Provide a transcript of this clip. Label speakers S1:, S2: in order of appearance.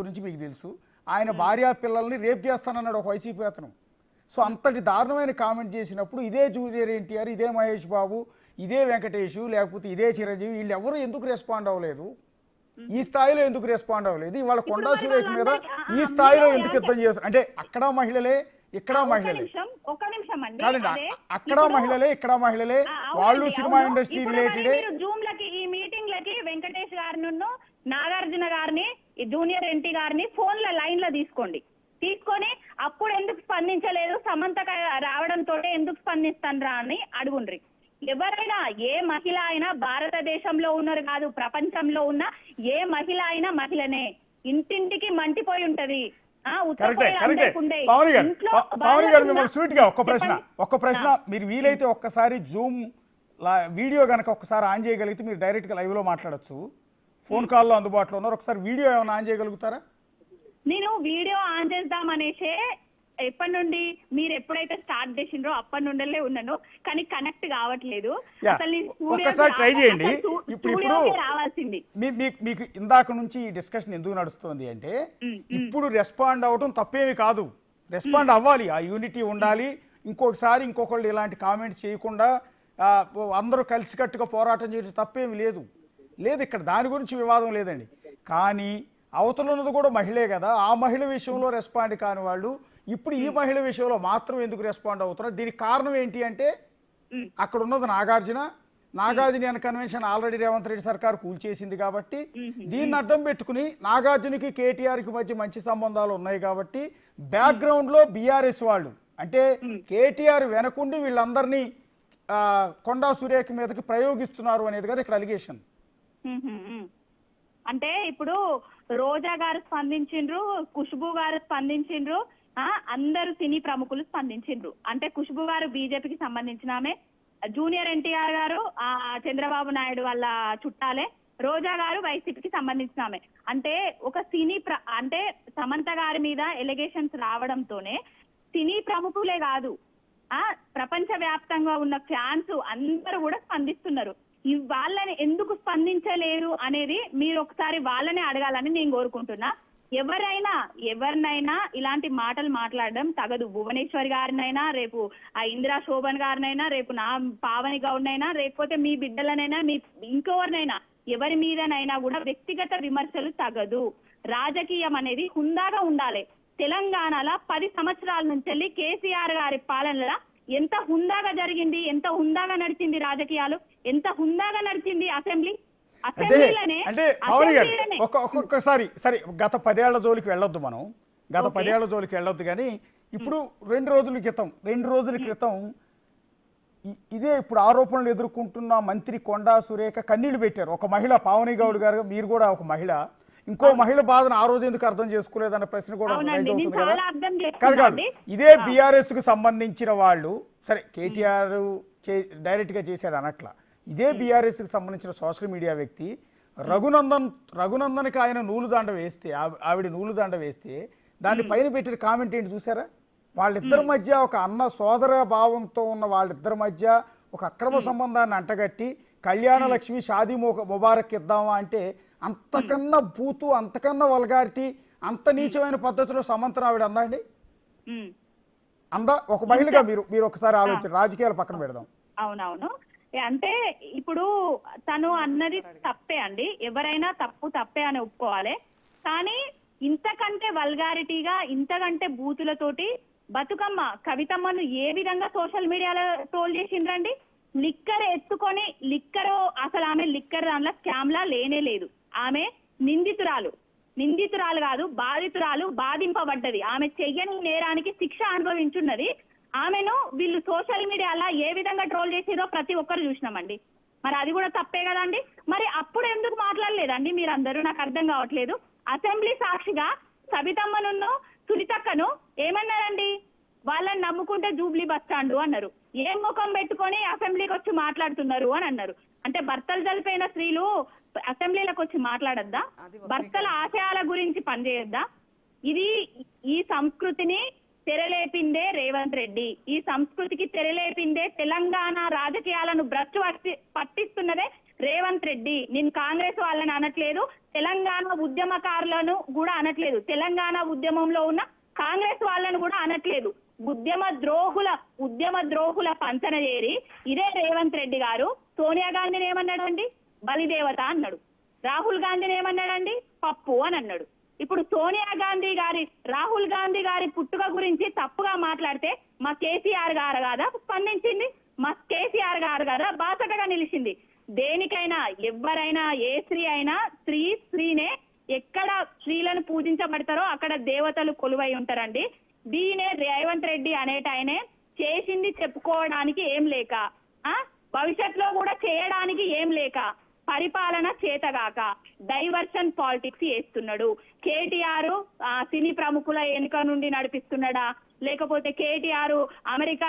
S1: గురించి మీకు తెలుసు. ఆయన భార్య పిల్లల్ని రేప్ చేస్తానన్నాడు ఒక వైసీపీ అతను. సో అంతటి దారుణమైన కామెంట్ చేసినప్పుడు ఇదే జూనియర్ ఎన్టీఆర్, ఇదే మహేష్ బాబు, ఇదే వెంకటేష్, లేకపోతే ఇదే చిరంజీవి వీళ్ళు ఎవరు ఎందుకు రెస్పాండ్ అవ్వలేదు? ఈ స్థాయిలో ఎందుకు రెస్పాండ్ అవ్వలేదు? ఇవాళ కొండా సురేఖ మీద ఈ స్థాయిలో ఎందుకు యుద్ధం చేస్తారు? అంటే అక్కడ మహిళలే, ఇక్కడ మహిళలే కాదండి, అక్కడ మహిళలే, ఇక్కడ మహిళలే, వాళ్ళు సినిమా ఇండస్ట్రీ రిలేటెడే.
S2: జూమ్లకి ఈ మీటింగ్లకి వెంకటేష్ గారిని, నాగార్జున గారిని, జూనియర్ ఎన్టీ గారిని ఫోన్ల లైన్ లో తీసుకొని అప్పుడు ఎందుకు స్పందించలేదు, సమంత రావడంతో ఎందుకు స్పందిస్తాన్రా అని అడుగుండ్రి. ఎవరైనా ఏ మహిళ అయినా భారతదేశంలో ఉన్నారు కాదు, ప్రపంచంలో ఉన్న ఏ మహిళ అయినా మహిళనే. ఇంటింటికి మంటిపోయి ఉంటది.
S1: ఒక్క ప్రశ్న మీరు వీలైతే ఒక్కసారి జూమ్ వీడియో కనుక ఒక్కసారి ఆన్ చేయగలిగితే మీరు డైరెక్ట్ గా లైవ్ లో మాట్లాడచ్చు. ఫోన్ కాల్లో అందుబాటులో ఉన్నారు. ఒకసారి వీడియో ఏమైనా ఆన్ చేయగలుగుతారా?
S2: నేను వీడియో ఆన్ చేద్దామనేసే ఎప్పటి నుండి మీరు ఎప్పుడైతే స్టార్ట్ చేసిండ్రో అప్పటి నుండే ఉన్నాను, కానీ కనెక్ట్ కావట్లేదు.
S1: ఒక్కసారి ట్రై చేయండి. ఇప్పుడు
S2: రావాల్సింది
S1: మీకు ఇందాక నుంచి ఈ డిస్కషన్ ఎందుకు నడుస్తుంది అంటే, ఇప్పుడు రెస్పాండ్ అవ్వటం తప్పేమి కాదు, రెస్పాండ్ అవ్వాలి, ఆ యూనిటీ ఉండాలి. ఇంకొకసారి ఇంకొకళ్ళు ఇలాంటి కామెంట్స్ చేయకుండా అందరూ కలిసికట్టుగా పోరాటం చేయడం తప్పేమి లేదు. ఇక్కడ దాని గురించి వివాదం లేదండి. కానీ అవతల ఉన్నది కూడా మహిళే కదా, ఆ మహిళ విషయంలో రెస్పాండ్ కాని వాళ్ళు ఇప్పుడు ఈ మహిళ విషయంలో మాత్రం ఎందుకు రెస్పాండ్ అవుతున్నారు? దీనికి కారణం ఏంటి అంటే, అక్కడ ఉన్నది నాగార్జున కన్వెన్షన్ ఆల్రెడీ రేవంత్ రెడ్డి సర్కార్ కూల్చేసింది కాబట్టి, దీన్ని అడ్డం పెట్టుకుని నాగార్జునకి కేటీఆర్కి మధ్య మంచి సంబంధాలు ఉన్నాయి కాబట్టి బ్యాక్గ్రౌండ్ లో బీఆర్ఎస్ వాళ్ళు అంటే కేటీఆర్ వెనకుండి వీళ్ళందరినీ కొండా సురేఖ మీదకి ప్రయోగిస్తున్నారు అనేది కదా ఇక్కడ అలిగేషన్.
S2: అంటే ఇప్పుడు రోజా గారు స్పందించిండ్రు, ఖుష్బూ గారు స్పందించిండ్రు, అందరు సినీ ప్రముఖులు స్పందించిండ్రు. అంటే ఖుష్బూ గారు బీజేపీకి సంబంధించిన ఆమె, జూనియర్ ఎన్టీఆర్ గారు చంద్రబాబు నాయుడు వాళ్ళ చుట్టాలే, రోజా గారు వైసీపీకి సంబంధించిన ఆమె. అంటే ఒక సినీ అంటే సమంత గారి మీద ఎలిగేషన్స్ రావడంతోనే సినీ ప్రముఖులే కాదు, ప్రపంచ వ్యాప్తంగా ఉన్న ఫ్యాన్స్ అందరూ కూడా స్పందిస్తున్నారు. వాళ్ళని ఎందుకు స్పందించలేరు అనేది మీరు ఒకసారి వాళ్ళనే అడగాలని నేను కోరుకుంటున్నా. ఎవరినైనా ఇలాంటి మాటలు మాట్లాడడం తగదు. భువనేశ్వర్ గారినైనా, రేపు ఆ ఇందిరా శోభన్ గారినైనా, రేపు నా పావని గౌడ్నైనా, లేకపోతే మీ బిడ్డలనైనా, మీ ఇంకెవరినైనా, ఎవరి మీదనైనా కూడా వ్యక్తిగత విమర్శలు తగదు. రాజకీయం అనేది హుందాగా ఉండాలి. తెలంగాణలో 10 సంవత్సరాల నుంచి కేసీఆర్ గారి పాలనలో ఎంత హుందాగా జరిగింది, ఎంత హుందాగా నడిచింది రాజకీయాలు, ఎంత హుందాగా నడిచింది అసెంబ్లీ.
S1: అంటే పవన్ గారు ఒక్కొక్కసారి సరే గత 10 ఏళ్ల జోలికి వెళ్ళొద్దు, మనం గత 10 ఏళ్ల జోలికి వెళ్ళొద్దు. కానీ ఇప్పుడు 2 రోజుల క్రితం ఇదే ఇప్పుడు ఆరోపణలు ఎదుర్కొంటున్న మంత్రి కొండా సురేఖ కన్నీళ్లు పెట్టారు. ఒక మహిళ పావని గౌడ్ గారు, మీరు కూడా ఒక మహిళ, ఇంకో మహిళ బాధను ఆ రోజు ఎందుకు అర్థం చేసుకోలేదన్న ప్రశ్న కూడా అవుతుంది కదా. కాదు, ఇదే బీఆర్ఎస్ కు సంబంధించిన వాళ్ళు, సరే కేటీఆర్ డైరెక్ట్ గా చేశాడు అనట్లా, ఇదే బీఆర్ఎస్ కి సంబంధించిన సోషల్ మీడియా వ్యక్తి రఘునందన్కి ఆయన నూలుదండ వేస్తే, ఆవిడ నూలుదండ వేస్తే దాన్ని పైన పెట్టిన కామెంట్ ఏంటి చూసారా? వాళ్ళిద్దరి మధ్య ఒక అన్న సోదర భావంతో ఉన్న వాళ్ళిద్దరి మధ్య ఒక అక్రమ సంబంధాన్ని అంటగట్టి కళ్యాణ లక్ష్మి షాదీ ముబారక్ ఇద్దామా అంటే అంతకన్నా బూతు, అంతకన్నా వల్గారిటీ, అంత నీచమైన పద్ధతిలో సమంతను ఆవిడ అందా అండి? అందా? ఒక మహిళగా మీరు ఒకసారి ఆలోచన, రాజకీయాలు పక్కన పెడదాం.
S2: అవునవును, అంటే ఇప్పుడు తను అన్నది తప్పే అండి, ఎవరైనా తప్పే అని ఒప్పుకోవాలి. కానీ ఇంతకంటే వల్గారిటీగా, ఇంతకంటే బూతులతోటి బతుకమ్మ కవితమ్మను ఏ విధంగా సోషల్ మీడియాలో ట్రోల్ చేసిండ్రండి. లిక్కర్ ఎత్తుకొని, అసలు ఆమె లిక్కర్ దానిలో స్కామ్లా లేనే లేదు. ఆమె నిందితురాలు కాదు, బాధితురాలు, బాధింపబడ్డది. ఆమె చెయ్యని నేరానికి శిక్ష అనుభవించున్నది. ఆమెను వీళ్ళు సోషల్ మీడియాలో ఏ విధంగా ట్రోల్ చేసిరో ప్రతి ఒక్కరు చూసినామండి. మరి అది కూడా తప్పే కదండి. మరి అప్పుడు ఎందుకు మాట్లాడలేదండి మీరందరూ? నాకు అర్థం కావట్లేదు. అసెంబ్లీ సాక్షిగా సబితమ్మను, సునీతక్కను ఏమన్నారండి? వాళ్ళని నమ్ముకుంటే జూబ్లీ బస్ స్టాండ్ అన్నారు. ఏం ముఖం పెట్టుకొని అసెంబ్లీకి వచ్చి మాట్లాడుతున్నారు అని అన్నారు. అంటే భర్తలు చనిపోయిన స్త్రీలు అసెంబ్లీలకు వచ్చి మాట్లాడద్దా? భర్తల ఆశయాల గురించి పనిచేయొద్దా? ఈ సంస్కృతిని తెరలేపిందే రేవంత్ రెడ్డి. ఈ సంస్కృతికి తెరలేపిందే తెలంగాణ రాజకీయాలను భ్రష్టు పట్టిస్తున్నదే రేవంత్ రెడ్డి, నేను కాంగ్రెస్ వాళ్ళని అనట్లేదు, తెలంగాణ ఉద్యమకారులను కూడా అనట్లేదు, తెలంగాణ ఉద్యమంలో ఉన్న కాంగ్రెస్ వాళ్ళను కూడా అనట్లేదు. ఉద్యమ ద్రోహుల పంచన చేరి ఇదే రేవంత్ రెడ్డి గారు సోనియా గాంధీని ఏమన్నాడండి? బలిదేవత అన్నాడు. రాహుల్ గాంధీని ఏమన్నాడండి? పప్పు అని అన్నాడు. ఇప్పుడు సోనియా గాంధీ గారి, రాహుల్ గాంధీ గారి పుట్టుక గురించి తప్పుగా మాట్లాడితే మా కేసీఆర్ గారు కదా స్పందించింది, మా కేసీఆర్ గారు కదా బాసటగా నిలిచింది. దేనికైనా ఎవరైనా ఏ స్త్రీ అయినా స్త్రీనే, ఎక్కడ స్త్రీలను పూజించబడతారో అక్కడ దేవతలు కొలువై ఉంటారండి. దీనే రేవంత్ రెడ్డి అనేటాయనే చేసింది చెప్పుకోవడానికి ఏం లేక, భవిష్యత్తులో కూడా చేయడానికి ఏం లేక, పరిపాలన చేతగాక డైవర్షన్ పాలిటిక్స్ చేస్తున్నాడు. కేటీఆర్ సినీ ప్రముఖుల ఎన్నిక నుండి నడిపిస్తున్నాడా, లేకపోతే కేటీఆర్ అమెరికా